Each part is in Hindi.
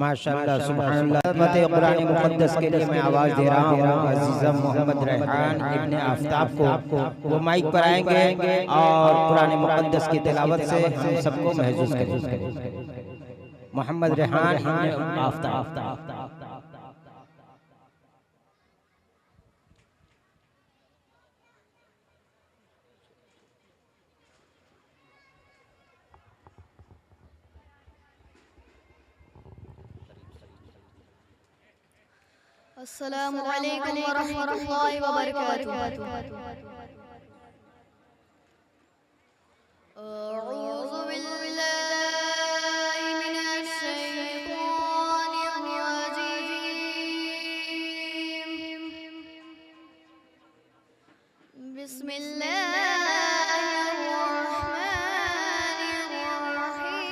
माशाअल्लाह सुभानअल्लाह। फतेह कुरान मुक़द्दस के लिए मैं आवाज़ दे रहा हूँ अज़ीज़म मोहम्मद रेहान इब्ने आफ्ताब को। वो माइक पर आएंगे और कुरान मुक़द्दस की तिलावत से हम सबको महसूस करेंगे। मोहम्मद रेहान इब्ने आफ्ताब। अस्सलामु अलैकुम वरहमतुल्लाहि वबरकातुहू। अऊज़ु बिल्लाहि मिनश शैतानिर रजीम। बिस्मिल्लाहिर रहमानिर रहीम।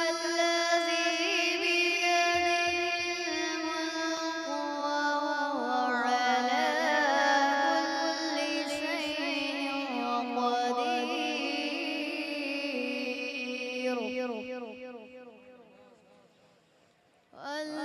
तबारकल्लज़ी बियदिहिल मुल्क वहुव अला कुल्लि शैइन क़दीर।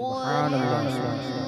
सुभान अल्लाह।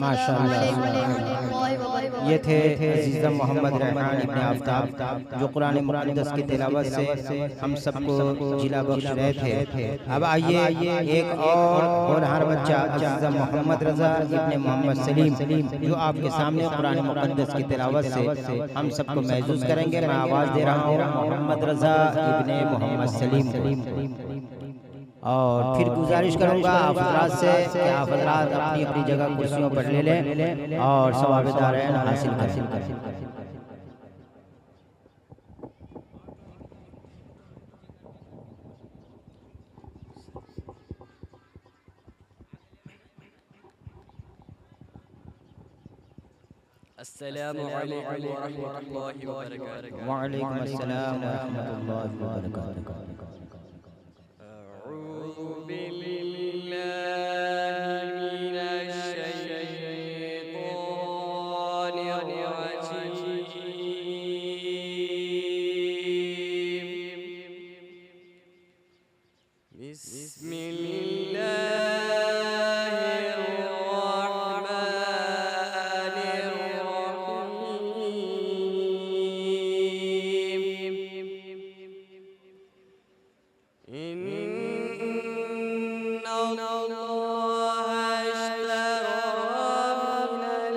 माशाअल्लाह। ये थे अजीज़ा मोहम्मद रेहान इब्ने आफ्ताब जो कुरान मुक़द्दस की तिलावत से हम सबको जिला बख्श रहे थे। अब आइए एक और होनहार बच्चा अजीज़ा मोहम्मद रज़ा इब्ने मोहम्मद सलीम जो आपके सामने कुरान मुक़द्दस की तिलावत से हम सबको महसूस करेंगे। मैं आवाज़ दे रहा हूँ मोहम्मद रज़ा इब्ने मोहम्मद सलीम। और फिर गुजारिश करूंगा आप हज़रात से कि आप हज़रात अपनी अपनी जगह कुर्सियों पर ले लें और सवाब दारैन हासिल करें। अस्सलामु अलैकुम वरहमतुल्लाहि वबरकातुहू। वालेकुम अस्सलाम वरहमतुल्लाहि वबरकातुहू। अऊज़ु बिल्लाहि मिनश शैतानिर रजीम। बिस्मिल्लाहिर रहमानिर रहीम। इन्ना अल्लाह अश्तरा मिनल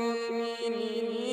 मुमिनीना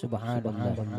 सुभान अल्लाह।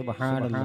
सुभान अल्लाह।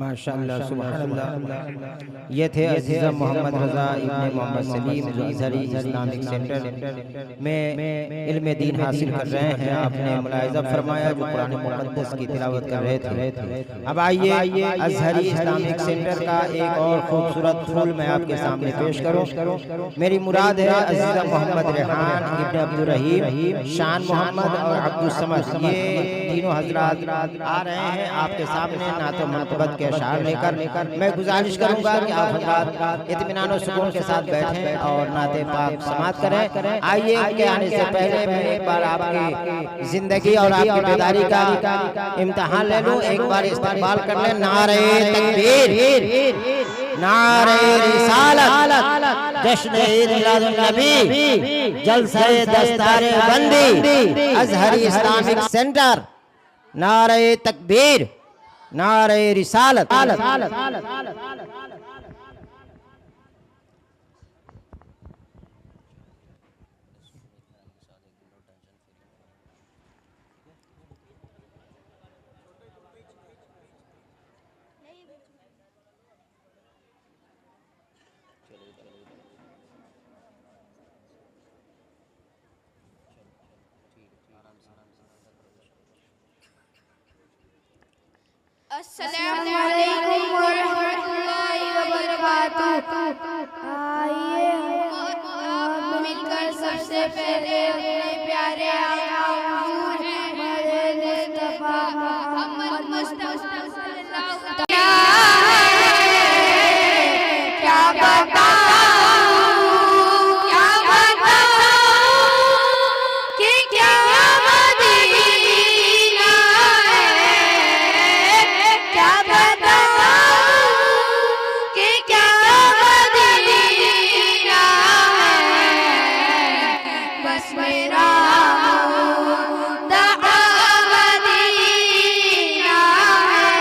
माशाअल्लाह सुभान अल्लाह। ये थे अजीज़ा मोहम्मद रज़ा इब्ने मोहम्मद सलीम जो अज़हरी इस्लामिक सेंटर में इल्म दीन हासिल कर रहे हैं। आपने मुलाहिज़ा फरमाया जो कुरान मुक़द्दस की तिलावत कर रहे थे। अब आइए अज़हरी इस्लामिक सेंटर का एक और खूबसूरत फूल मैं आपके सामने पेश करूं। मेरी मुराद है अजीज़ा मोहम्मद रेहान इब्ने अब्दुल रहीम, शान मोहम्मद और अब्दुल समद, ये तीनों हज़रात आ रहे हैं आपके सामने नात मनक़बत के अशार लेकर। मैं गुजारिश करूंगा कि आप हज़रात इत्मीनान और सुकून के साथ बैठें और नाते पाक समात करें। आइए इनके आने से पहले मैं एक बार आपकी जिंदगी और आपकी बेदारी का इम्तिहान ले लूं। एक बार इस्तेमाल कर लें। नारे तकबीर, नारे रिसालत, जश्न ईद मिलादुन नबी, जलसे दस्तारे बंदी, अज़हरी इस्लामिक सेंटर। नारे तकबीर, नारे रिसालत। अस्सलामु अलैकुम वरहमतुल्लाहि वबरकातुहू। आइए हम मिलकर सबसे पहले अपने प्यारे आका हुजूर हमारे मुस्तफा मोहम्मद मुस्तफा सल्लल्लाहु अलैहि वसल्लम क्या बताऊं कि क्या मदीना है, क्या बताऊं कि क्या मदीना है। बस मेरा मुद्दआ मदीना है,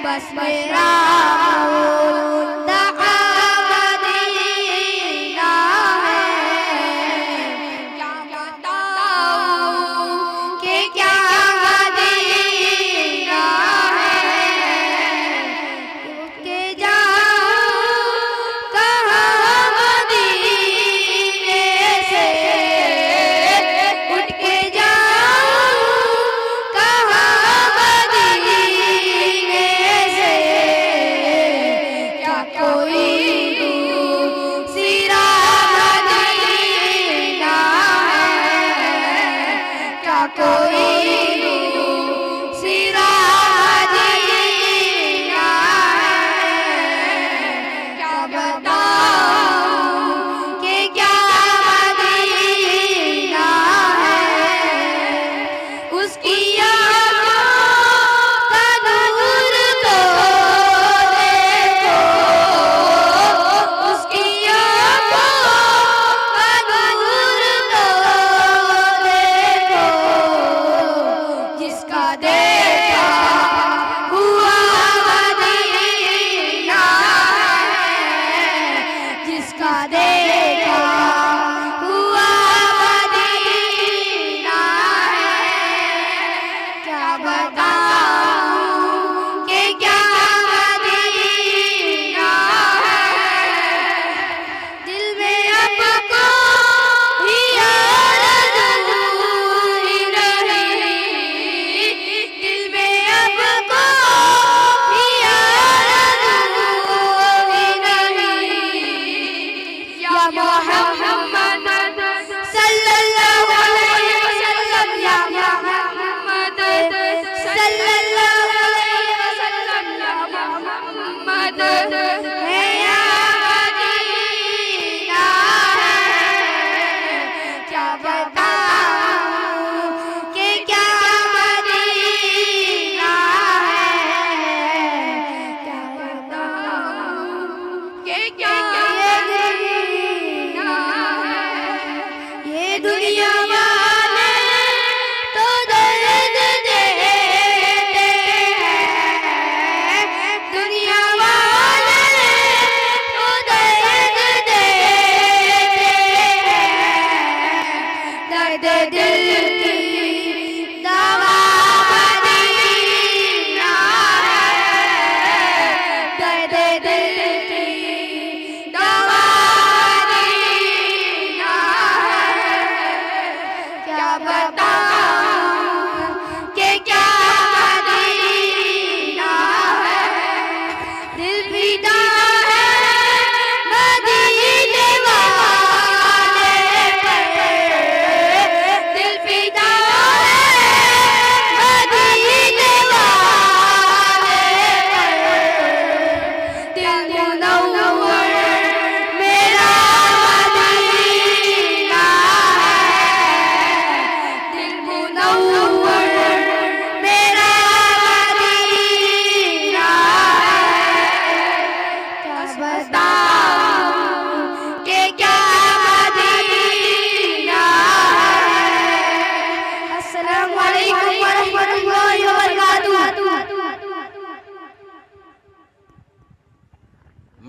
बस मेरा मुद्दआ मदीना है। क्या बताऊं कि क्या मदीना है, के जाऊं कहाँ मदीने से, उठ के जाऊं कहाँ मदीने से। क्या कोई दूसरा मदीना है, क्या कोई दूसरा मदीना है। क्या बताऊं कि क्या मदीना है। उसकी आँखों का नूर तो देखो, उसकी आँखों का नूर तो देखो।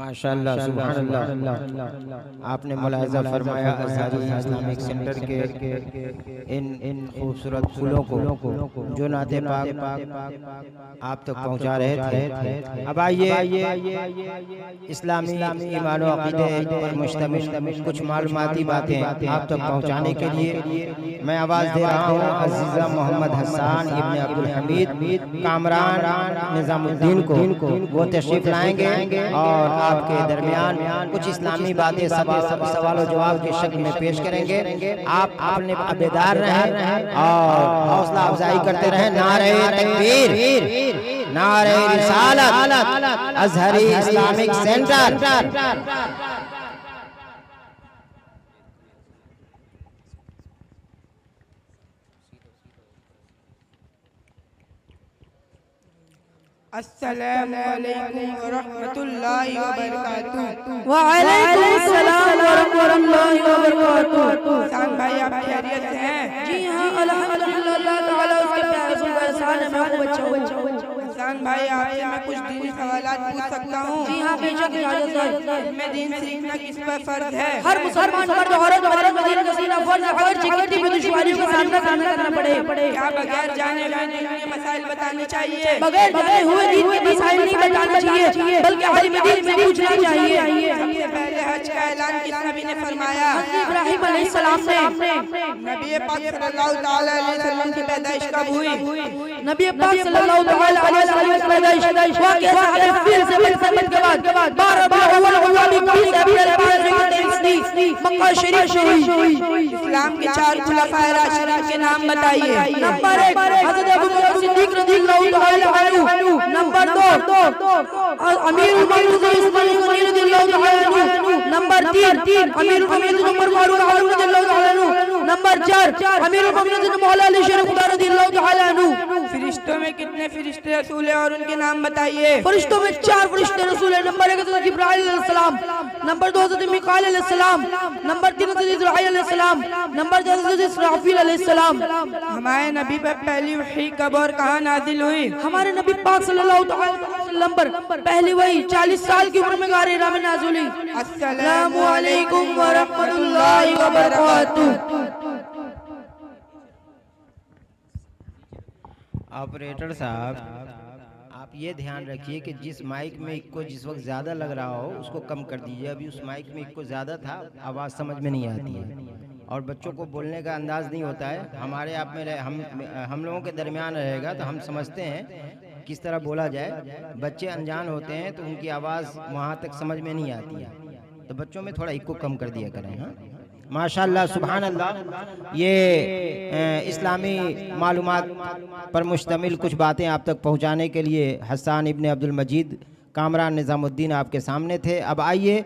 माशाअल्लाह सुभान अल्लाह। आपने मुलाहिजा फरमाया अज़हरी इस्लामिक सेंटर के इन खूबसूरत फूलों को जो नाते पाक आप तक पहुंचा रहे थे। अब आइए इस्लामी ईमान और अक़ीदे पर मुश्तमिल कुछ मालूमाती बातें आप तक पहुंचाने के लिए मैं आवाज़ दे रहा हूँ अज़ीज़ा मोहम्मद हसन इब्न अब्दुल हमीद कामरान निज़ामुद्दीन को। वो तशरीफ़ लाएंगे और आपके दरमियान कुछ इस्लामी बातें सवाल जवाब की शक्ल में पेश करेंगे। आप अपने बेदार रहें और हौसला अफजाई करते रहें। नारे तकबीर, नारे रिसालत, अज़हरी इस्लामिक सेंटर। अस्सलामु अलैकुम व रहमतुल्लाहि व बरकातुहू। वालेकुम अस्सलाम व रहमतुल्लाहि व बरकातुहू। हसन भाई आप खैरियत से हैं? जी हाँ अल्हम्दुलिल्लाह ताला उसके प्यारे सुबह एहसान है मैं खूब अच्छा हूँ। हसन भाई आपसे मैं कुछ दीनी सवालात पूछ सकता हूँ? जी हाँ बेशक इजाजत है। मैं दीन सीखना किस पर फर्ज है? हर मुसलमान मर्द औरत भारत मदीना का सीना फर्ज है अगर जिंदगी में दुश्वारियों का सामना करना पड़े। क्या बगैर जाने हुए दीन के मसाइल बताने चाहिए? बगैर जाने हुए दीन के मसाइल नहीं बताना चाहिए बल्कि आलिम दीन से पूछना चाहिए। सबसे पहले हज का ऐलान किस नबी ने फरमाया? इब्राहिम अलैहिस्सलाम ने। नबी पाक सल्लल्लाहु ताला अलैहि वसल्लम की पैदाइश कब हुई? नबी पाक सल्लल्लाहु ताला अलैहि वसल्लम की पैदाइश वाक़या साहब फिर से बरसत के बाद 12 अव्वल अव्वल 20 अप्रैल 523 मक्का शरीफ में हुई। इस्लाम के 4 खुलाफाए राशिदीन के नाम बताइए। नंबर 1 हज़रत अबू बकर सिद्दीक़ रज़ियल्लाहु ताला अन्हु। नंबर 2 अमीरुल मुमिनीन उस्मान रज़ियल्लाहु ताला अन्हु। नंबर 3 अमीरुल मुमिनीन उमर फारूक रज़ियल्लाहु ताला अन्हु। नंबर 4 अमीरुल मुमिनीन मौला अली शेर खुदा रज़ियल्लाहु ताला अन्हु। फरिश्तों में कितने फरिश्ते रसूल हैं और उनके नाम बताइए। फरिश्तों में 4 फरिश्ते रसूल हैं। नंबर 1 हज़रत जिब्राइल अलैहिस्सलाम, नंबर 2 हज़रत मिकाईल अलैहिस्सलाम, नंबर 3 हज़रत इस्राईल अलैहिस्सलाम, नंबर 4 हज़रत इसराफील अलैहिस्सलाम। हमारे नबी पर पहली वही कब और कहाँ नाजिल हुई? हमारे नबी पाक सल्लल्लाहु अलैहि वसल्लम पर पहली वही 40 साल की उम्र में गारे हिरा में नाज़िल हुई। अस्सलामु अलैकुम व रहमतुल्लाहि व बरकातुहू। ऑपरेटर साहब आप ये ध्यान रखिए कि जिस माइक में इको जिस वक्त ज़्यादा लग रहा हो उसको कम कर दीजिए। अभी उस माइक में इको ज़्यादा था, आवाज़ समझ में नहीं आती है और बच्चों को बोलने का अंदाज़ नहीं होता है। हमारे आप में हम लोगों के दरमियान रहेगा तो हम समझते हैं किस तरह बोला जाए। बच्चे अनजान होते हैं तो उनकी आवाज़ वहाँ तक समझ में नहीं आती है, तो बच्चों में थोड़ा इको कम कर दिया करें। हाँ माशाअल्लाह सुभान अल्लाह। ये इस्लामी मालूमात पर मुश्तमिल कुछ बातें आप तक पहुंचाने के लिए हसन इब्न अब्दुल मजीद कामरान निज़ामुद्दीन आपके सामने थे। अब आइए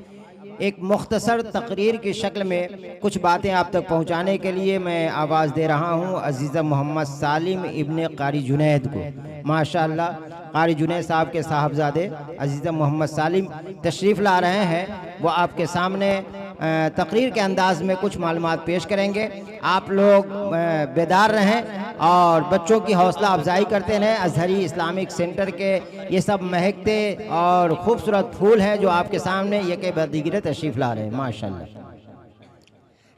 एक मुख्तसर तकरीर की शक्ल में कुछ बातें आप तक पहुंचाने के लिए मैं आवाज़ दे रहा हूं अज़ीज़ा मोहम्मद सालिम इब्न कारी जुनैद को। माशाअल्लाह कारी जुनैद साहब के साहबजादे अज़ीज़ा मोहम्मद सालिम तशरीफ़ ला रहे हैं। वो आपके सामने तकरीर के अंदाज में कुछ मालूमात पेश करेंगे। आप लोग बेदार रहें और बच्चों की हौसला अफजाई करते रहें। अज़हरी इस्लामिक सेंटर के ये सब महकते और ख़ूबसूरत फूल हैं जो आपके सामने ये के बदीगरे तशरीफ़ ला रहे हैं। माशाअल्लाह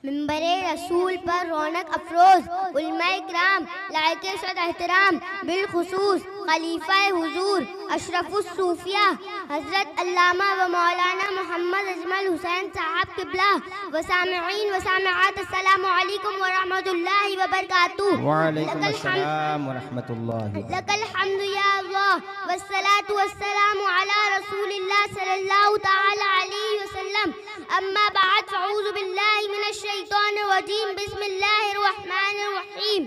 मिंबरे रसूल पर रौनक अफरोज उलमाए किराम लायके सद एहतराम बिलखुसूस खलीफा हुजूर अशरफुस सूफिया हज़रत अल्लामा व मौलाना मोहम्मद अजमल हुसैन साहब किबला व सामिईन व सामिआत अस्सलामु अलैकुम व रहमतुल्लाहि व बरकातुहू। व अलैकुम अस्सलाम व रहमतुल्लाहि लकल हम्दु या अल्लाह वस्सलातु वस्सलामु अला रसूलिल्लाह सल्लल्लाहु तआला अलैहि वसल्लम। अम्मा बाद फअऊज़ु बिल्लाहि मिनश शैतानिर रजीम। बिस्मिल्लाहिर रहमानिर रहीम।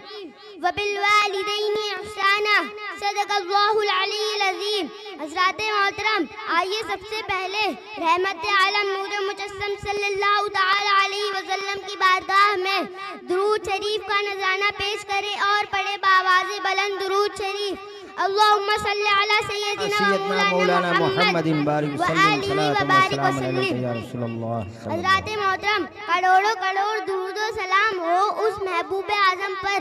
व बिल वालिदैनि इहसाना सदक़ल्लाहुल अलीयुल अज़ीम। हज़रात मोहतरम, आइए सबसे पहले रहमत आलम नूर मुजस्सम सल्लल्लाहु तआला अलैहि वसल्लम की बारगाह में दुरूद शरीफ का नज़राना पेश करें और पढ़े बावाज़े बुलंद दुरूद शरीफ। अल्लाहुम्मा सल्ली अला सय्यदिना सैयदना मौलाना मुहम्मदिन बारिक वसल्लम सल्लल्लाहु अलैहि या रसूलल्लाह। हज़रात मोहतरम, करोड़ों करोड़ दुरूद व सलाम हो उस महबूब आज़म पर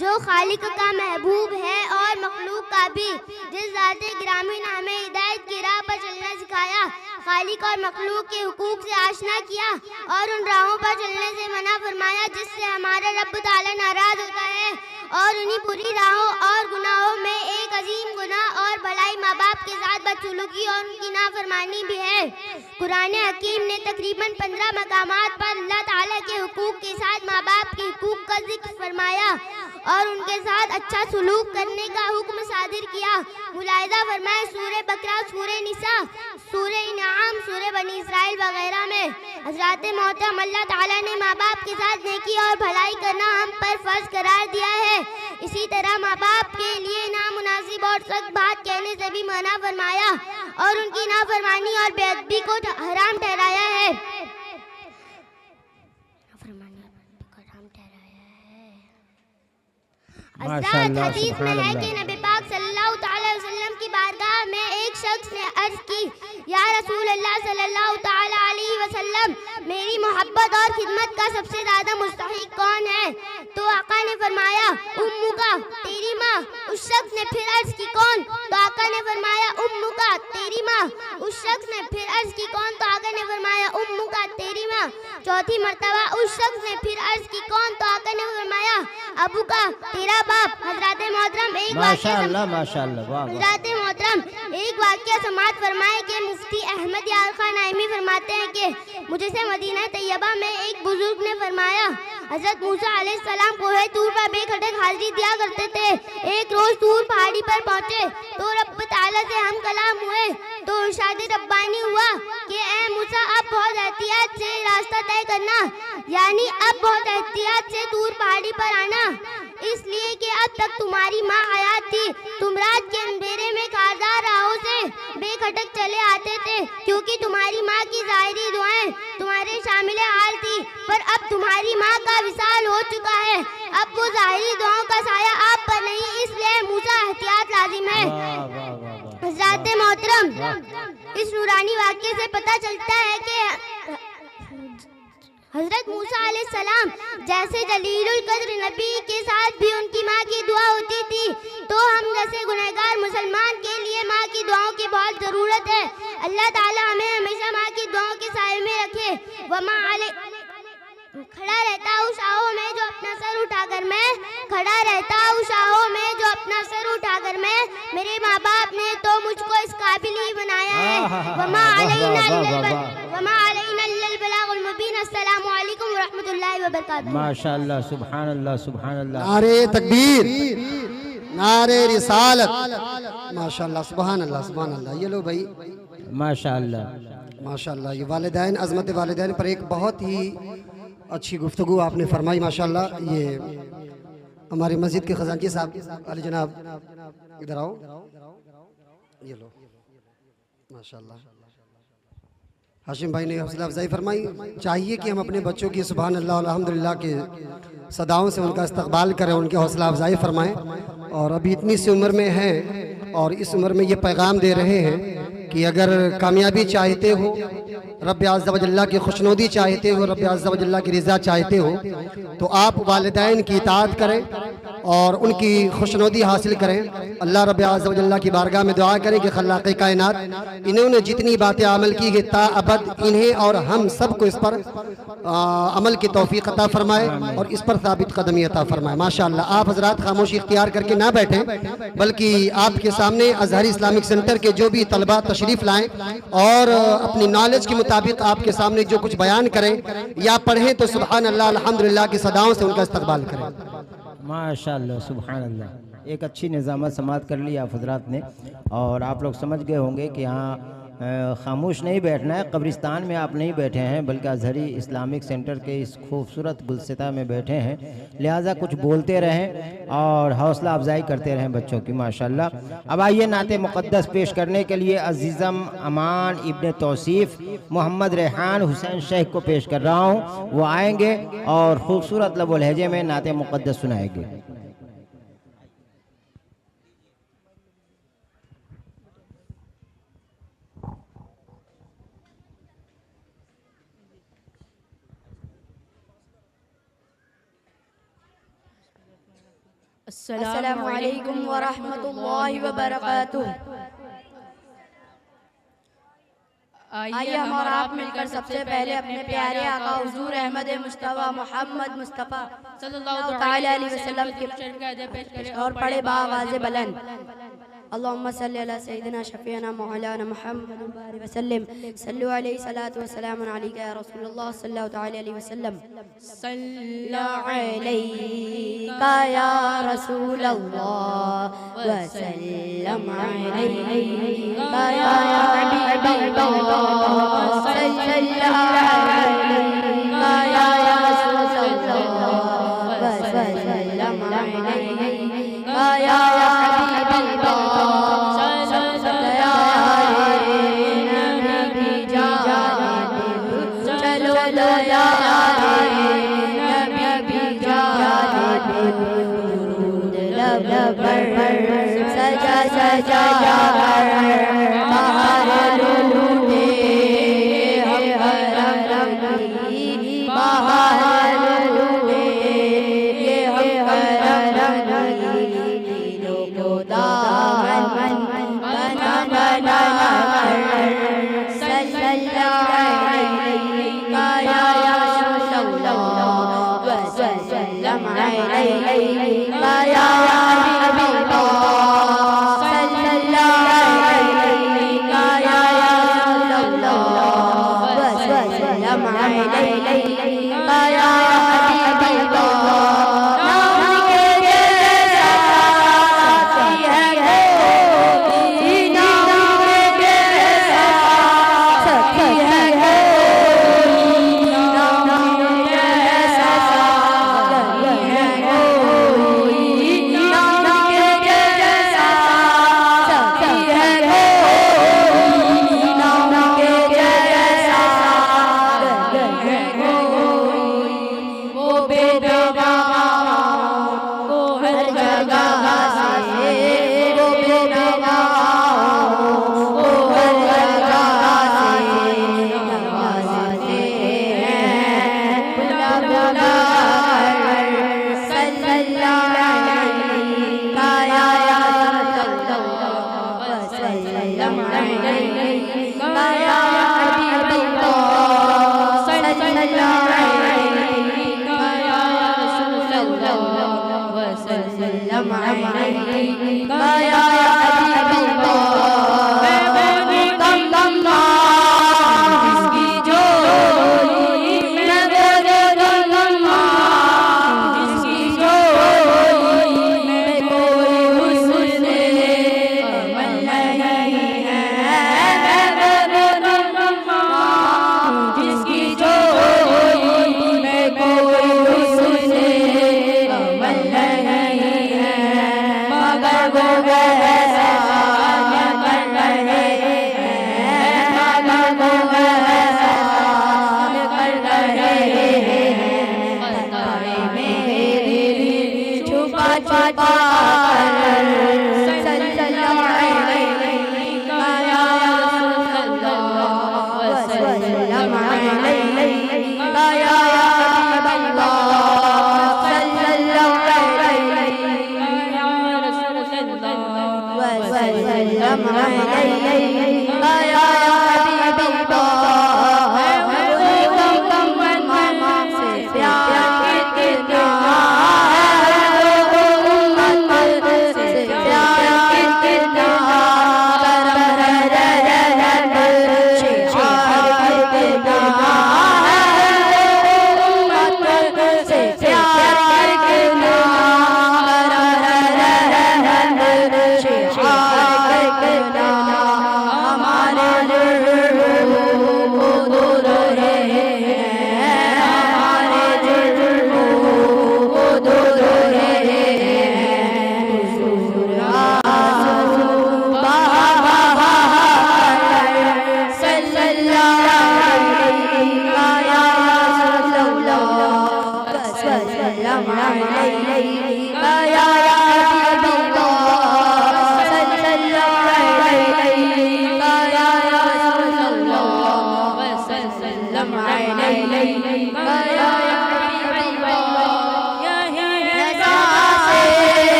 जो खालिक का महबूब है और मखलूक का भी, जिस ज़ात गिरामी ने हमें हिदायत की राह पर चलना सिखाया, खालिक और मखलूक के हुकूक से आशना किया और उन राहों पर चलने से मना फरमाया जिससे हमारा रब ताला नाराज होता है। और उन्हीं बुरी राहों और गुनाहों में एक अजीम गुनाह और भलाई माँ बाप के साथ बदसलूकी और उनकी नाफरमानी भी है। कुरान हकीम ने तकरीबन 15 मकामात पर अल्लाह ताला के हुकूक के साथ माँ बाप के हुकूक का जिक्र फरमाया और उनके साथ अच्छा सलूक करने का हुक्म सादिर किया। मुलाहिजा फरमाए सूरह बकरा, सूरह निसा, सूरह इनाम, सूरह बनी इसराइल वगैरह में। हज़रात मोहतरम, अल्लाह ताला ने माँ बाप के साथ नेकी और भलाई करना हम पर फर्ज करार दिया है। इसी तरह माँ बाप के लिए नामुनासिब और सख्त बात कहने से भी मना फरमाया और उनकी नाफरमानी और बेअदबी को हराम ठहराया है। हदीस में है कि नबी पाक सल्लल्लाहु अलैहि वसल्लम की बारगाह में एक शख्स ने अर्ज की, या रसूल अल्लाह सल्लल्लाहु अलैहि वसल्लम, मेरी मोहब्बत और खिदमत का सबसे ज्यादा मुस्तहिक कौन है? तो आका ने फरमाया, उम्मुका, तेरी माँ। उस शख्स ने फिर अर्ज की, कौन? तो आका ने फरमाया, उम्मुका, तेरी माँ। उस शख्स ने फिर अर्ज की, कौन? तो आका ने फरमाया, उम्मुका, तेरी माँ। चौथी मर्तबा उस शख्स ने फिर अर्ज की, कौन? तो आका ने फरमाया, अबू का, तेरा बाप। हज़रात मोहतरम, एक वाक़या समाअत फरमाए कि मुफ्ती अहमद यार खान नाइमी फरमाते हैं कि मुझे से मदीना तैयबा में एक बुजुर्ग ने फरमाया, हज़रत मूसा अलैहिस्सलाम कोहे तूर पर बेखटक हाजिरी दिया करते थे। एक रोज तूर पहाड़ी पर पहुँचे तो रब ताला से हम कलाम हुए तो इरशाद रब्बानी हुआ कि ए मूसा, अब बहुत एहतियात से रास्ता तय करना, यानी अब बहुत एहतियात से तूर पहाड़ी पर आना, इसलिए कि अब तक तुम्हारी माँ हयात थी। तुम रात के अंधेरे में कारदार राहों से बेखटक चले आते थे क्योंकि तुम्हारी माँ की ज़ाहिरी दुआएं तुम्हारे शामिल हाल थी, पर अब तुम्हारी माँ का विसाल हो चुका है। अब वो ज़ाहिरी दुआओं का साया आप पर नहीं, इसलिए मूसा एहतियात लाजिम है। हज़रात मोहतरम, इस नूरानी वाक़ये से पता चलता है कि हज़रत मूसा अलैहिस्सलाम जैसे जलीलुल कद्र नबी के साथ भी उनकी माँ की दुआ होती थी, तो हम जैसे गुनहगार मुसलमान के लिए माँ की दुआओं की बहुत ज़रूरत है। अल्लाह ताला हमें हमेशा माँ की दुआओं के साए में रखे। वमा अले खड़ा रहता हूँ शाहों में जो अपना सर उठाकर मैं, खड़ा रहता हूँ शाहों में जो अपना सर उठाकर मैं, मेरे माँ बाप ने तो मुझको इस काबिल ही बनाया है। वमा अलैना इल्लल बलागुल मुबीन। अस्सलामु अलैकुम व रहमतुल्लाहि व बरकातुहू। माशाअल्लाह, सुभान अल्लाह, सुभान अल्लाह। नारे तकबीर, नारे रिसालत, माशाअल्लाह, सुभान अल्लाह, सुभान अल्लाह। ये लो भाई, माशाअल्लाह, माशाअल्लाह। ये वालिदैन, अज़मत वालिदैन पर एक बहुत ही अच्छी गुफ्तगू आपने फरमाई माशाअल्लाह। ये हमारे मस्जिद के खजानची साहब अली जनाब, इधर आओ, ये लो, माशाअल्लाह। हाशिम भाई ने हौसला अफजाई फरमाई। चाहिए कि हम अपने बच्चों की सुभान अल्लाह और अल्हम्दुलिल्लाह के सदाओं से उनका इस्तकबाल करें, उनके हौसला अफजाई फरमाएं। और अभी इतनी सी उम्र में हैं और इस उम्र में ये पैगाम दे रहे हैं कि अगर कामयाबी चाहते हो, रब अज़्ज़ा व जल्ला की खुशनुदी चाहते हो, रब अज़्ज़ा व जल्ला की रिज़ा चाहते हो, तो आप वालिदैन की इताअत करें और उनकी खुशनुदी हासिल करें। अल्लाह रब अज़्ज़ा व जल्ला की बारगाह में दुआ करें कि खल्लाक़े कायनात इन्होंने जितनी बातें अमल की है ता अबद इन्हें और हम सब को इस पर अमल की तौफ़ीक़ अता फरमाए और इस पर साबित कदमी अता फरमाए। माशाअल्लाह। आप हज़रात खामोशी इख्तियार करके ना बैठें, बल्कि आपके सामने अज़हरी इस्लामिक सेंटर के जो भी तलबा तशरीफ़ लाएँ और अपनी नॉलेज के मुताबिक आपके सामने जो कुछ बयान करें या पढ़ें तो सुभान अल्लाह अल्हम्दुलिल्लाह की सदाओं से उनका इस्तकबाल करें। माशाअल्लाह, सुभान अल्लाह। एक अच्छी निज़ामत समात कर ली आप हजरात ने और आप लोग समझ गए होंगे कि यहाँ खामोश नहीं बैठना है। कब्रिस्तान में आप नहीं बैठे हैं बल्कि अज़हरी इस्लामिक सेंटर के इस खूबसूरत गुलसिता में बैठे हैं, लिहाजा कुछ बोलते रहें और हौसला अफजाई करते रहें बच्चों की। माशाअल्लाह। अब आइए नाते मुक़द्दस पेश करने के लिए अज़ीज़म अमान इब्ने तौसीफ़ मोहम्मद रेहान हुसैन शेख को पेश कर रहा हूँ। वो आएंगे और खूबसूरत लबो लहजे में नाते मुक़द्दस सुनाएंगे। अस्सलामु अलैकुम व रहमतुल्लाहि व बरकातुहू। आइए हम और आप मिलकर सबसे पहले अपने प्यारे आका हुजूर अहमद मुस्तफ़ा मोहम्मद मुस्तफ़ा सल्लल्लाहु अलैहि वसल्लम के और पढ़े बावाज़े बुलंद अल्लाहुम्मा सल्ली अला सय्यिदिना शफ़ीअना मौलाना मुहम्मद बारिक वसल्लम सल्लु अलैहि सलातु वस्सलाम अलैका या रसूलल्लाह सल्लल्लाहु अलैहि वसल्लम सल्ला अलैका या रसूलल्लाह व सल्लम अलैका या हबीबल्लाह सल्ला अलैका या रसूलल्लाह व सल्लम अलैका या सजा सजा बाहर लूटे हम हरम की बाहर लूटे ये हम हरम की दिलों को दामन बना बना सल्लल्लाहु अलैका या रसूलल्लाह व सल्लम अलैका या हमारे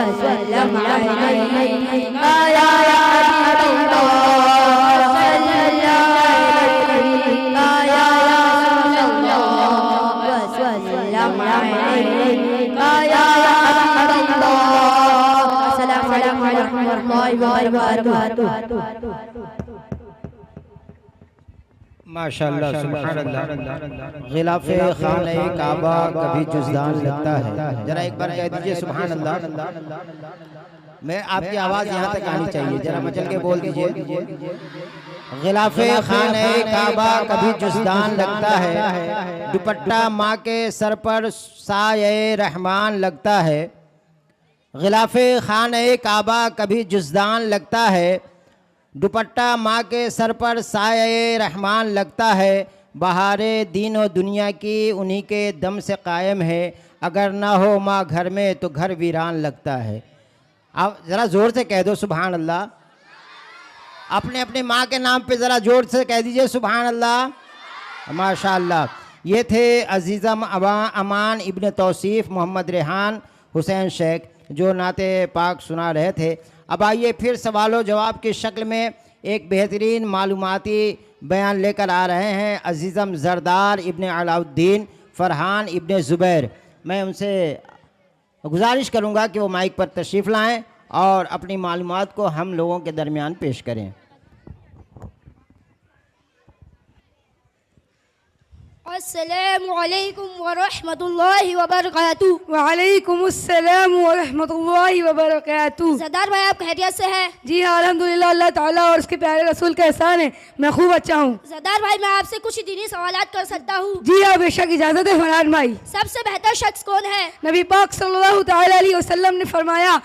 वसल्लम अलैका या हबीबल्लाह सल्लल्लाहु अलैका या रसूलल्लाह वसल्लम अलैका या हबीबल्लाह। अस्सलामु अलैकुम व रहमतुल्लाहि व बरकातुहू। माशाअल्लाह सुभानअल्लाह। गिलाफ़े खाने काबा कभी जुज़दान लगता है। जरा एक बार कह दीजिए सुभानअल्लाह। मैं आपकी आवाज़ यहाँ तक आनी चाहिए, जरा मचल के बोल दीजिए। गिलाफ़े खाने काबा कभी जुज़दान लगता है, दुपट्टा माँ के सर पर साये रहमान लगता है। गिलाफ़े खाने काबा कभी जुज़दान लगता है, दुपट्टा माँ के सर पर साये रहमान लगता है। बहारे दीन और दुनिया की उन्हीं के दम से कायम है, अगर ना हो माँ घर में तो घर वीरान लगता है। आप ज़रा ज़ोर से कह दो सुभान अल्लाह। अपने अपने माँ के नाम पे ज़रा ज़ोर से कह दीजिए सुभान अल्लाह। माशाअल्लाह। ये थे अजीज़म अमान इब्न तौसीफ़ मोहम्मद रेहान हुसैन शेख जो नाते पाक सुना रहे थे। अब आइए फिर सवालों जवाब की शक्ल में एक बेहतरीन मालूमाती बयान लेकर आ रहे हैं अजीज़म ज़रदार इब्न अलाउद्दीन फ़रहान इब्न ज़ुबैर। मैं उनसे गुजारिश करूंगा कि वो माइक पर तशरीफ़ लाएं और अपनी मालूमात को हम लोगों के दरमियान पेश करें। अस्सलामु अलैकुम व रहमतुल्लाहि व बरकातुहू। वालेकुम अस्सलाम व रहमतुल्लाहि व बरकातुहू। सरदार भाई आप खैरियत से हैं? जी हाँ अल्हम्दुलिल्लाह, अल्लाह ताला और उसके प्यारे रसूल का एहसान है, मैं खूब अच्छा हूँ। सरदार भाई मैं आपसे कुछ दीनी सवालात कर सकता हूँ? जी हाँ बेशक, इजाज़त है फरहान भाई। सबसे बेहतर शख्स कौन है? नबी पाक सल्लल्लाहु तआला अलैहि वसल्लम ने फरमाया,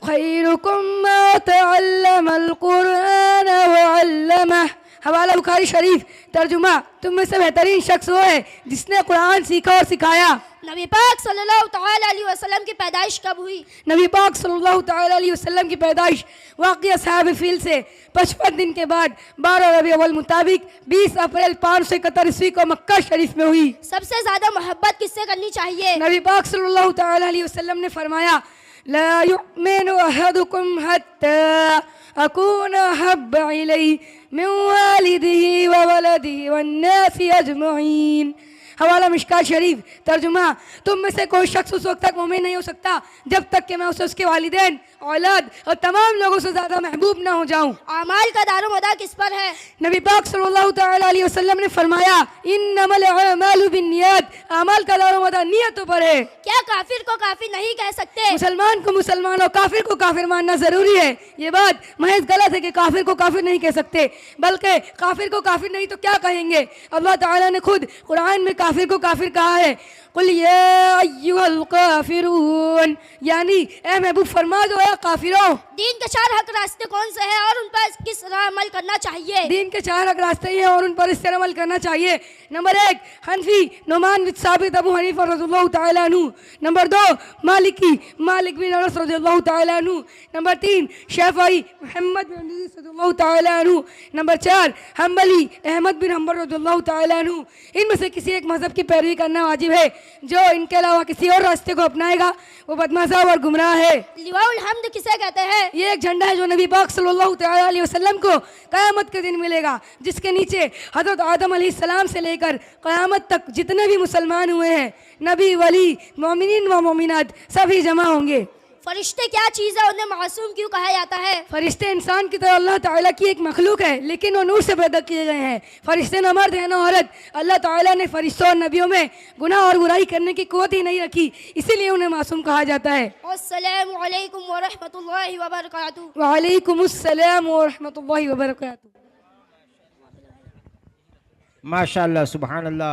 खैरुकुम मान तअल्लमल कुरआन व अल्लमह। हवाला बुखारी शरीफ। तर्जुमा, तुम में से बेहतरीन शख्स वो है जिसने कुरान सीखा और सिखाया। नबी पाक सल्लल्लाहु तआला अलैहि वसल्लम की पैदाइश कब हुई? नबी पाक सल्लल्लाहु तआला अलैहि वसल्लम की पैदाइश वाक़िया साहब फील से 55 दिन के बाद 12 रबी अव्वल मुताबिक 20 अप्रैल 571 ईस्वी को मक्का शरीफ में हुई। सबसे ज्यादा मोहब्बत किससे करनी चाहिए? नबी पाक सल्लल्लाहु तआला अलैहि वसल्लम ने फरमाया, ला युमिनु अहदुकुम हत्ता अकूना अहब्बा इलैहि मिन वालिदिही व वलदिही वन्नासी अजमईन। हवाला मिशकात शरीफ। तर्जुमा, तुम में से कोई शख्स उस वक्त तक मोमिन नहीं हो सकता जब तक कि मैं उसे उसके वालिदैन, औलाद और तमाम लोगों से ज़्यादा महबूब ना हो जाऊं। अमाल का दारोमदार किस पर है? नबी पाक सल्लल्लाहु तआला अलैहि वसल्लम ने फरमाया, इन्नमल अमालु बिन्नियात। अमाल का दारोमदार नियतों पर है। क्या काफिर को काफिर नहीं कह सकते? मुसलमान को मुसलमान और काफिर को काफिर मानना जरूरी है। ये बात महज गलत है कि काफिर को काफिर नहीं कह सकते, बल्कि काफिर को काफिर नहीं तो क्या कहेंगे। अल्लाह ताला ने खुद कुरान में काफिर को काफिर कहा है, कुल या अय्युहल काफिरून, यानी ए महबूब फरमा दो ए काफिरों। दीन के 4 हक रास्ते कौन से हैं और उन पर किस तरह अमल करना चाहिए? दीन के 4 हक रास्ते हैं और उन पर इस तरह अमल करना चाहिए। नंबर 1 हनफी नुमान बिन साबित अबू हनीफा रज़ियल्लाहु तआला अन्हु। नंबर 2 मालिकी मालिक बिन अनस रज़ियल्लाहु तआला अन्हु। नंबर 3 शाफई मोहम्मद बिन इदरीस रज़ियल्लाहु तआला अन्हु। नंबर 4 हम्बली अहमद बिन हम्बल रज़ियल्लाहु तआला अन्हु। इनमें से किसी एक मजहब की पैरवी करना वाजिब है। जो इनके अलावा किसी और रास्ते को अपनाएगा वो बदमज़हब और गुमराह है। लिवाउल हम्द किसे कहते हैं? ये एक झंडा है जो नबी पाक सल्लल्लाहु तआला अलैहि वसल्लम को क़यामत के दिन मिलेगा, जिसके नीचे हज़रत आदम अलैहिस्सलाम से लेकर क़यामत तक जितने भी मुसलमान हुए हैं, नबी, वली, मोमिनीन व मोमिनात, सभी जमा होंगे। फरिश्ते क्या चीज़ है, उन्हें मासूम क्यों कहा जाता है? फरिश्ते इंसान की तरह अल्लाह ताला की एक मखलूक है, लेकिन वो नूर से पैदा किए गए हैं। फरिश्ते न मर्द है न औरत। अल्लाह ताला ने फरिश्तों और नबियों में गुनाह और बुराई करने की कुव्वत ही नहीं रखी, इसीलिए उन्हें मासूम कहा जाता है। अस्सलामु अलैकुम व रहमतुल्लाहि व बरकातुहू। वालेकुम अस्सलाम व रहमतुल्लाहि व बरकातुहू। माशाअल्लाह सुभानअल्लाह,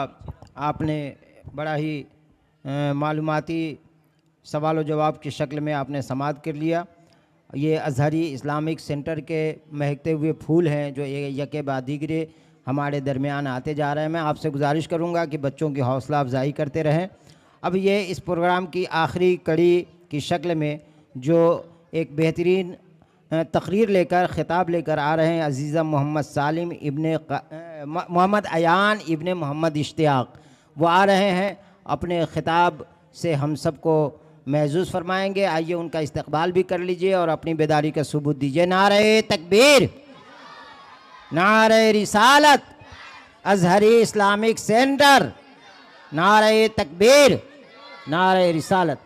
आपने बड़ा ही मालूमाती सवाल व जवाब की शक्ल में आपने समाअत कर लिया। ये अज़हरी इस्लामिक सेंटर के महकते हुए फूल हैं जो यके बाद दीगरे हमारे दरमियान आते जा रहे हैं। मैं आपसे गुजारिश करूंगा कि बच्चों की हौसला अफजाई करते रहें। अब ये इस प्रोग्राम की आखिरी कड़ी की शक्ल में जो एक बेहतरीन तकरीर लेकर ख़िताब लेकर आ रहे हैं अज़ीज़ा मोहम्मद सालिम इब्ने मोहम्मद अयान इब्ने मोहम्मद इश्तियाक़, वो आ रहे हैं अपने ख़िताब से हम सब को महजूज फरमाएंगे। आइए उनका इस्तकबाल भी कर लीजिए और अपनी बेदारी का सबूत दीजिए। नारे तकबीर, नारे रिसालत, अजहरी इस्लामिक सेंटर, नारे तकबीर, नारे रिसालत।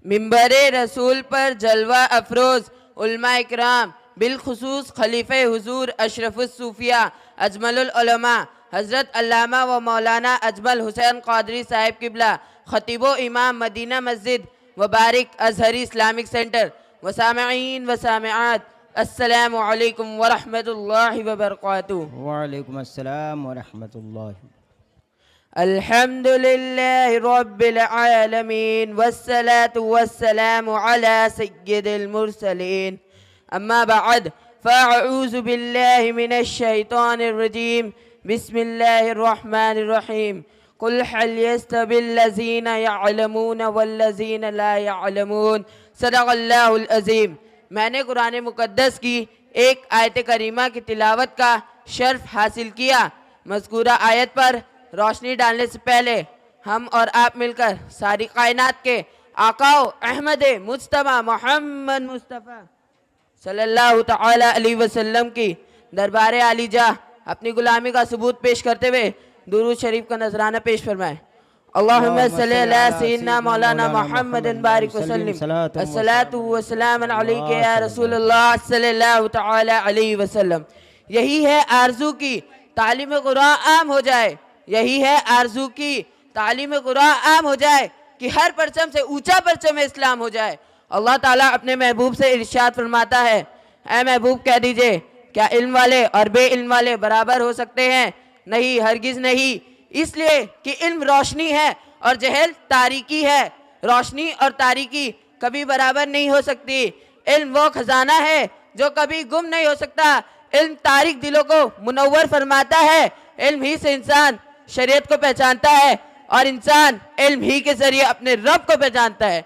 मिंबरे रसूल पर जलवा अफरोज उलमा इकराम, बिलखुसूस खलीफे हुजूर अशरफुस सूफिया अजमलुल उलमा हज़रत अल्लामा व मौलाना अजमल हुसैन क़ादरी साहिब किबला, खतीबो इमाम मदीना मस्जिद मुबारक अजहरी इस्लामिक सेंटर, वसामईन व सामिआत, अस्सलामु अलैकुम व रहमतुल्लाहि व बरकातुहू। वालेकुम अस्सलाम व रहमतुल्लाह। अल्हम्दुलिल्लाहि रब्बिल आलमीन वस्सलातु वस्सलामु अला सय्यिदिल मुरसलीन, अम्मा बअद, फ़अऊज़ु बिल्लाहि मिनश शैतानिर रजीम, बिस्मिल्लाहिर रहमानिर रहीम, कुल हल यस्तविल लज़ीना यअलमून वल्लज़ीना ला यअलमून, सदक़ल्लाहुल अज़ीम। मैंने कुरान मुक़द्दस की एक आयत करीमा की तिलावत का शर्फ हासिल किया। मज़कूरा आयत पर रोशनी डालने से पहले हम और आप मिलकर सारी कायनात के आकाओ अहमद मुज्तबा मोहम्मद मुस्तफ़ा सल्लल्लाहु तआला अलैहि वसल्लम की दरबार आलीजा अपनी गुलामी का सबूत पेश करते हुए दुरूद शरीफ का नजराना पेश फरमाएं। अल्लाहुम्मा सल्ली अला सय्यिदिना मौलाना मुहम्मदिन बारिक वसल्लिम, अस्सलातु वस्सलाम अलैका या रसूलल्लाह सल्लल्लाहु तआला अलैहि वसल्लम। यही है आरज़ू की तालीम कुरान आम हो जाए, यही है आरज़ू की तालीम कुरान आम हो जाए कि हर परचम से ऊंचा परचम इस्लाम हो जाए। अल्लाह ताला अपने महबूब से इरशाद फरमाता है, ऐ महबूब कह दीजिए क्या इल्म वाले और बे इल्म वाले बराबर हो सकते हैं? नहीं, हरगिज़ नहीं। इसलिए कि इल्म रोशनी है और जहल तारीकी है। रोशनी और तारीकी कभी बराबर नहीं हो सकती। इल्म वो खजाना है जो कभी गुम नहीं हो सकता। इल्म तारीक दिलों को मुनव्वर फरमाता है। इल्म ही से इंसान शरीयत को पहचानता है और इंसान इल्म ही के जरिए अपने रब को पहचानता है।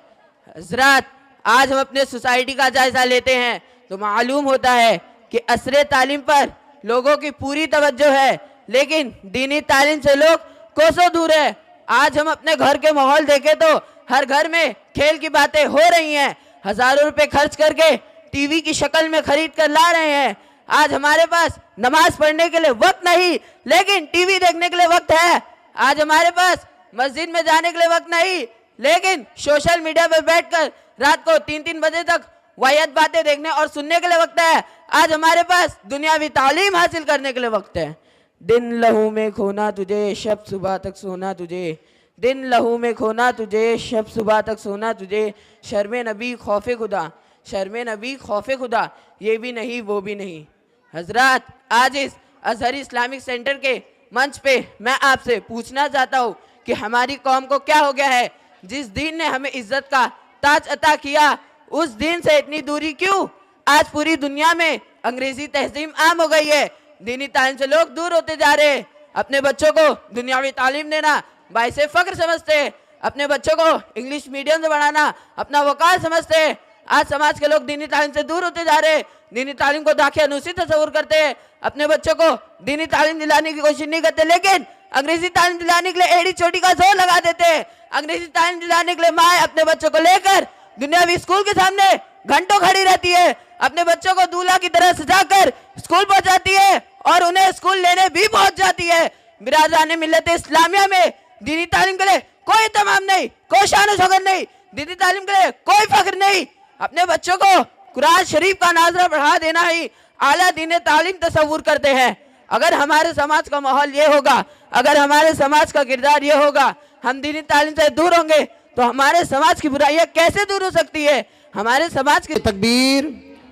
हज़रात, आज हम अपने सोसाइटी का जायजा लेते हैं तो मालूम होता है कि असरे तालीम पर लोगों की पूरी तवज्जो है, लेकिन दीनी तालीम से लोग कोसों दूर है। आज हम अपने घर के माहौल देखें तो हर घर में खेल की बातें हो रही हैं। हजारों रुपए खर्च करके टीवी की शक्ल में खरीद कर ला रहे हैं। आज हमारे पास नमाज पढ़ने के लिए वक्त नहीं, लेकिन टीवी देखने के लिए वक्त है। आज हमारे पास मस्जिद में जाने के लिए वक्त नहीं, लेकिन सोशल मीडिया पर बैठकर रात को 3-3 बजे तक वाहियात बातें देखने और सुनने के लिए वक्त है। आज हमारे पास दुनियावी तालीम हासिल करने के लिए वक्त है। दिन लहू में खोना तुझे, शब सुबह तक सोना तुझे। दिन लहू में खोना तुझे, शब सुबह तक सोना तुझे। शर्मे नबी खौफे खुदा, शर्मे नबी खौफे खुदा, ये भी नहीं वो भी नहीं। हजरात, आज इस अजहरी इस्लामिक सेंटर के मंच पे मैं आपसे पूछना चाहता हूँ कि हमारी कौम को क्या हो गया है? जिस दीन ने हमें इज्जत का ताज अता किया, उस दीन से इतनी दूरी क्यों? आज पूरी दुनिया में अंग्रेजी तहजीम आम हो गई है। दीनी तालीम से लोग दूर होते जा रहे हैं। अपने बच्चों को दुनियावी तालीम देना बाइसे फख्र समझते हैं। अपने बच्चों को इंग्लिश मीडियम से पढ़ाना अपना वकार समझते हैं। आज समाज के लोग दीनी तालीम से दूर होते जा रहे हैं। दीनी तालीम को दाखियानूसी तस्वुर करते हैं। अपने बच्चों को दीनी तालीम दिलाने की कोशिश नहीं करते, लेकिन अंग्रेजी तालीम दिलाने के लिए एड़ी चोटी का जोर लगा देते हैं। अंग्रेजी तालीम दिलाने के लिए माँ अपने बच्चों को लेकर दुनियावी स्कूल के सामने घंटों खड़ी रहती है। अपने बच्चों को दूल्हा की तरह सजाकर स्कूल पहुंचाती है और उन्हें स्कूल लेने भी पहुंच जाती है। बिरादरान मिल्लत इस्लामिया में दीनी तालीम के लिए कोई तमाम नहीं, कोई शान शौकत नहीं, दीनी तालीम के लिए कोई फख्र नहीं। अपने बच्चों को कुरान शरीफ का नाजरा बढ़ा देना ही आला दीन तालीम तस्वुर करते हैं। अगर हमारे समाज का माहौल ये होगा, अगर हमारे समाज का किरदार ये होगा, हम दीनी तालीम से दूर होंगे तो हमारे समाज की बुराइयां कैसे दूर हो सकती है? हमारे समाज की तकबीर,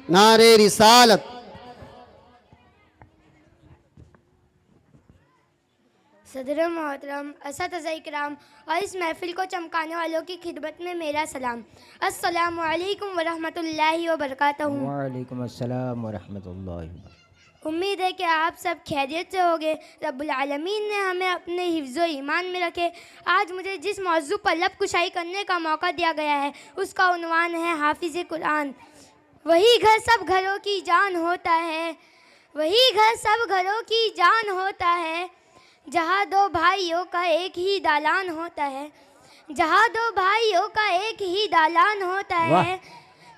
नारे रिसालत। सदर मोहतरम, असतज़ा इकराम और इस महफिल को चमकाने वालों की खिदमत में मेरा सलाम। अस्सलामु अलैकुम वरहमतुल्लाहि वबरकातुहू। वालेकुम अस्सलाम व रहमतुल्लाहि। उम्मीद है कि आप सब खैरियत से होंगे। रब्बुल आलमीन ने हमें अपने हिफ्ज़ो ईमान में रखे। आज मुझे जिस मौजू पर लब कुशाई करने का मौका दिया गया है उसका उन्वान है हाफिज़ कुरान। वही घर सब घरों की जान होता है, वही घर सब घरों की जान होता है। जहाँ दो भाइयों का एक ही दालान होता है, जहाँ दो भाइयों का एक ही दालान होता है,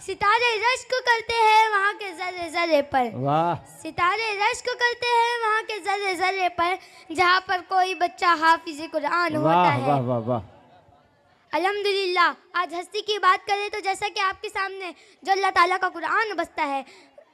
सितारे रश्क करते हैं वहाँ के जर्रे जर्रे पर, वाह, सितारे रश्क करते हैं वहाँ के जर्रे जर्रे पर, जहाँ पर कोई बच्चा हाफिज कुरान होता वाह है। वाह वाह वाह। अल्हम्दुलिल्लाह, आज हस्ती की बात करें तो जैसा कि आपके सामने जो अल्लाह ताला का कुरान बसता है,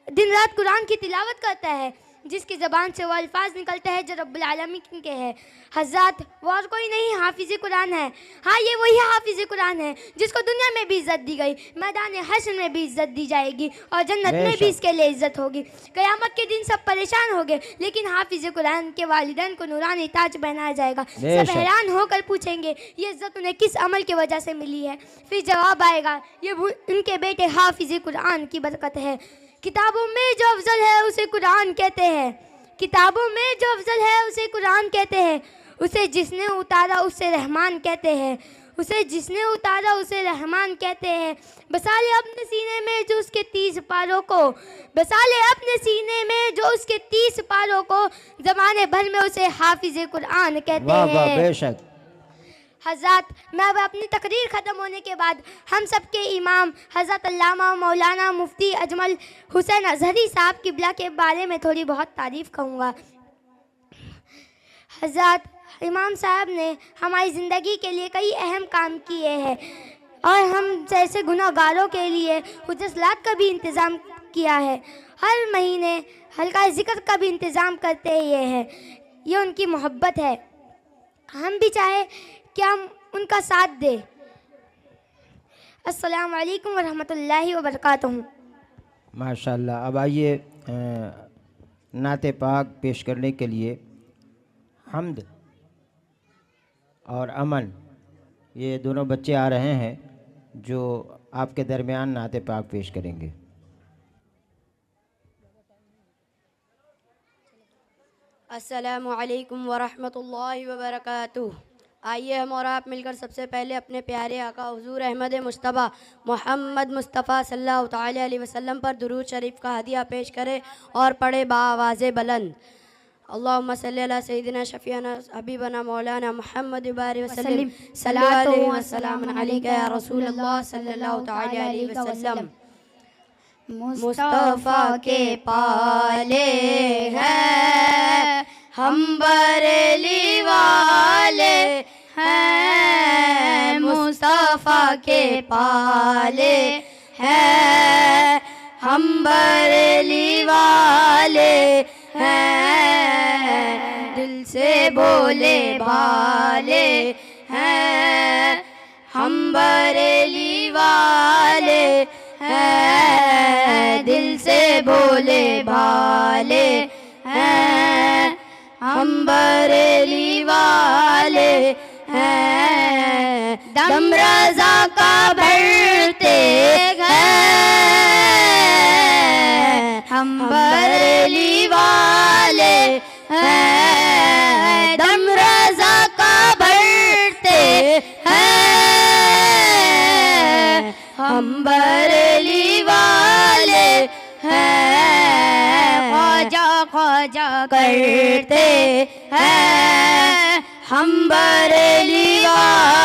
दिन रात कुरान की तिलावत करता है, जिसकी ज़बान से वो अल्फाज निकलते हैं जो रब्बुल आलमीन के हैं। हज़रत वो और कोई नहीं, हाफिज़ कुरान है। हाँ, ये वही हाफिज़ कुरान है जिसको दुनिया में भी इज़्ज़त दी गई, मैदान हश्र में भी इज़्ज़त दी जाएगी और जन्नत में भी इसके लिए इज़्ज़त होगी। क़यामत के दिन सब परेशान होंगे, लेकिन हाफिज़ कुरान के वालिदैन को नूरानी ताज पहनाया जाएगा। सब हैरान होकर पूछेंगे ये इज़्ज़त उन्हें किस अमल की वजह से मिली है। फिर जवाब आएगा ये उनके बेटे हाफिज़ कुरान की बरकत है। किताबों में जो अफजल है उसे कुरान कहते हैं, किताबों में जो अफजल है उसे कुरान कहते हैं। उसे जिसने उतारा उसे रहमान कहते हैं, उसे जिसने उतारा उसे रहमान कहते हैं। बसा ले अपने सीने में जो उसके 30 पारों को, बसा ले अपने सीने में जो उसके 30 पारों को, ज़माने भर में उसे हाफिज़ कुरान कहते हैं। वाह वाह, बेशक। हज़रत, मैं अब अपनी तकरीर ख़त्म होने के बाद हम सब के इमाम हज़रत अल्लामा मौलाना मुफ्ती अजमल हुसैन अजहरी साहब किबला के बारे में थोड़ी बहुत तारीफ़ कहूँगा। हज़रत, इमाम साहब ने हमारी ज़िंदगी के लिए कई अहम काम किए हैं और हम जैसे गुनाहगारों के लिए हुज्जत का भी इंतज़ाम किया है। हर महीने हल्का ज़िक्र का भी इंतज़ाम करते ये हैं। ये उनकी मोहब्बत है, हम भी चाहे कि हम उनका साथ दें। अस्सलामु अलैकुम वरहमतुल्लाहि वबरकातुहू। माशाल्लाह। अब आइए नाते पाक पेश करने के लिए हम्द और अमन, ये दोनों बच्चे आ रहे हैं जो आपके दरमियान नाते पाक पेश करेंगे। अस्सलामु अलैकुम वरहमतुल्लाहि वबरकातुहू। आइए हम और आप मिलकर सबसे पहले अपने प्यारे आका हुजूर अहमद मुस्तफ़ा मोहम्मद मुस्तफ़ा सल्लल्लाहु ताला अलैहि वसल्लम पर दुरूद शरीफ का हदिया पेश करें और पढ़े बाआवाज़े बुलंद। अल्लाहुम्मा सल्ली अला सय्यिदिना शफ़ीअना हबीबना मौलाना मुहम्मद बारिक वसल्लम सल्लल्लाहु अलैहि वसल्लम अलैका या रसूलल्लाह सल्लल्लाहु ताला अलैहि वसल्लम। मुस्तफ़ा के पाले हैं हम बरेली वाले हैं, मुस्तफ़ा के पाले हैं हम बरेली वाले हैं, दिल से बोले भाले हैं हम बरेली वाले हैं, दिल से बोले भाले हैं हम बरेली वाले हैं, दम रज़ा का भरते हैं हम बरेली वाले हैं, दम रज़ा का भरते हैं हम बरेली वाले हैं, ख्वाजा ख्वाजा करते हैं हम बरेली वाले